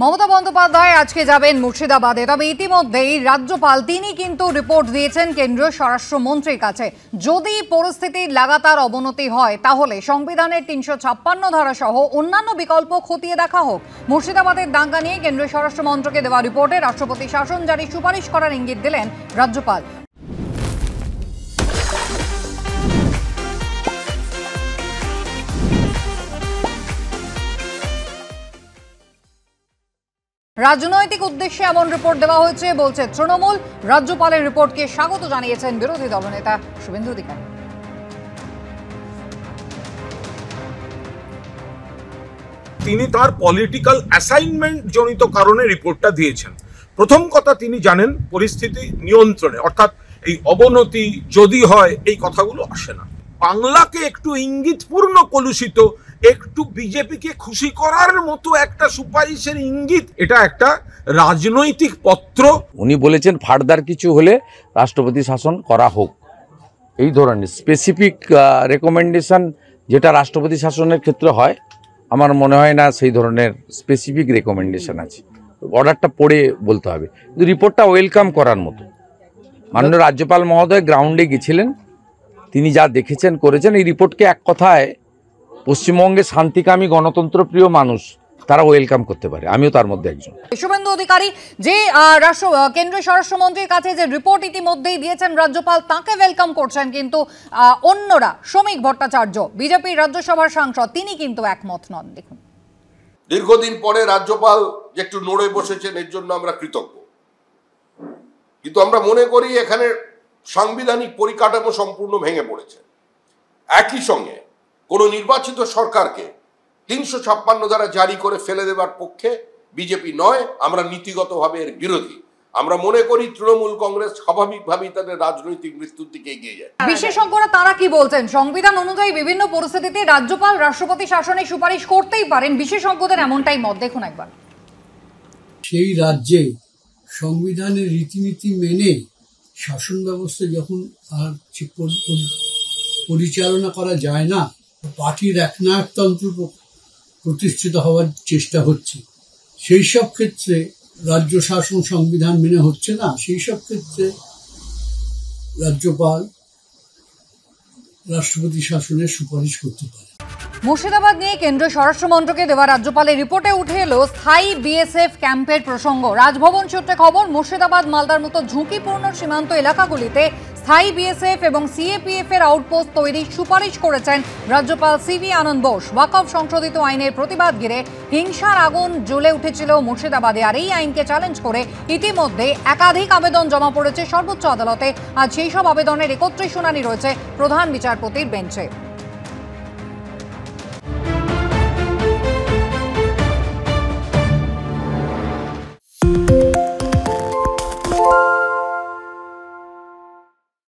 মমতা বন্দ্যোপাধ্যায় আজকে যাবেন মুর্শিদাবাদে। তবে ইতিমধ্যেই রাজ্যপাল তিনি কিন্তু রিপোর্ট দিয়েছেন কেন্দ্রীয় স্বরাষ্ট্রমন্ত্রীর কাছে। যদি পরিস্থিতির লাগাতার অবনতি হয় তাহলে সংবিধানের ৩৫৬ ধারা সহ অন্যান্য বিকল্প খতিয়ে দেখা হোক। মুর্শিদাবাদের দাঙ্গা নিয়ে কেন্দ্রীয় স্বরাষ্ট্রমন্ত্রকে দেওয়া রিপোর্টে রাষ্ট্রপতি শাসন জারি সুপারিশ করার ইঙ্গিত দিলেন রাজ্যপাল। রাজনৈতিক উদ্দেশ্যে এমন রিপোর্ট দেওয়া হয়েছে বলছে তৃণমূল। রাজ্যপালের রিপোর্টকে স্বাগত জানিয়েছেন বিরোধী দলনেতা শুভেন্দু অধিকারী। তিনি তার পলিটিক্যাল অ্যাসাইনমেন্ট জনিত কারণে রিপোর্টটা দিয়েছেন। প্রথম কথা, তিনি জানেন পরিস্থিতি নিয়ন্ত্রণে, অর্থাৎ এই অবনতি যদি হয় এই কথাগুলো আসে না। বাংলাকে একটু ইঙ্গিতপূর্ণ কলুষিত, একটু বিজেপিকে খুশি করার মতো একটা সুপারিশের ইঙ্গিত, এটা একটা রাজনৈতিক পত্র। উনি বলেছেন ফার্দার কিছু হলে রাষ্ট্রপতি শাসন করা হোক, এই ধরনের স্পেসিফিক রেকমেন্ডেশন যেটা রাষ্ট্রপতি শাসনের ক্ষেত্রে হয়, আমার মনে হয় না সেই ধরনের স্পেসিফিক রেকমেন্ডেশন আছে। অর্ডারটা পড়ে বলতে হবে, কিন্তু রিপোর্টটা ওয়েলকাম করার মতো। মাননীয় রাজ্যপাল মহোদয় গ্রাউন্ডে গেছিলেন, তিনি যা দেখেছেন করেছেন। এই রিপোর্টকে এক কথায় পশ্চিমবঙ্গে শান্তিকামী গণতন্ত্রপ্রিয় মানুষ তারা ওয়েলকাম করতে পারে, আমিও তার মধ্যে একজন। শুভেন্দু অধিকারী যে কেন্দ্রীয় স্বরাষ্ট্রমন্ত্রীর কাছে যে রিপোর্ট ইতিমধ্যেই দিয়েছেন রাজ্যপাল, তাকে ওয়েলকাম করছেন, কিন্তু অন্যরা, শ্রমিক ভট্টাচার্য বিজেপির রাজ্যসভার সাংসদ, তিনি কিন্তু একমত নন। দেখুন, দীর্ঘদিন পরে রাজ্যপাল যে একটু নড়ে বসেছেন এর জন্য আমরা কৃতজ্ঞ, কিন্তু আমরা মনে করি এখানে সাংবিধানিক পরিকাঠামো সম্পূর্ণ ভেঙে পড়েছে। একই সঙ্গে কোনো নির্বাচিত সরকারকে ৩৫৬ ধারা জারি করে ফেলে দেবার পক্ষে বিজেপি নয়, আমরা নীতিগতভাবে এর বিরোধী। আমরা মনে করি তৃণমূল কংগ্রেস স্বাভাবিকভাবেই তাদের রাজনৈতিক মৃত্যুর দিকে এগিয়ে যায়। বিশেষজ্ঞরা তারা কি বলছেন? সংবিধান অনুযায়ী বিভিন্ন পরিস্থিতিতে রাজ্যপাল রাষ্ট্রপতি শাসনে সুপারিশ করতেই পারেন, বিশেষজ্ঞদের এমনটাই মত। দেখুন একবার। সেই রাজ্যে সংবিধানের রীতিনীতি মেনে শাসন ব্যবস্থা যখন আর পরিচালনা করা যায় না, পার্টির একনায়কতন্ত্র প্রতিষ্ঠিত হওয়ার চেষ্টা হচ্ছে, সেই সব ক্ষেত্রে রাজ্য শাসন সংবিধান মেনে হচ্ছে না, সেই সব ক্ষেত্রে রাজ্যপাল রাষ্ট্রপতি শাসনের সুপারিশ করতে পারে। মুর্শিদাবাদ নিয়ে কেন্দ্রীয় স্বরাষ্ট্রমন্ত্রকে দেওয়া রাজ্যপালের রিপোর্টে উঠে এলো স্থায়ী বিএসএফ ক্যাম্পের প্রসঙ্গ। রাজভবন সূত্রে খবর, মুর্শিদাবাদ মালদার মতো ঝুঁকিপূর্ণ সীমান্ত এলাকাগুলিতে স্থায়ী বিএসএফ এবং সিএপিএফ এর আউটপোস্ট তৈরির সুপারিশ করেছেন রাজ্যপাল সিভি আনন্দ বোস। ওয়াকফ সংশোধিত আইনের প্রতিবাদ ঘিরে হিংসার আগুন জ্বলে উঠেছিল মুর্শিদাবাদে, আর এই আইনকে চ্যালেঞ্জ করে ইতিমধ্যে একাধিক আবেদন জমা পড়েছে সর্বোচ্চ আদালতে। আজ সেই সব আবেদনের ৩১ শুনানি রয়েছে প্রধান বিচারপতির বেঞ্চে।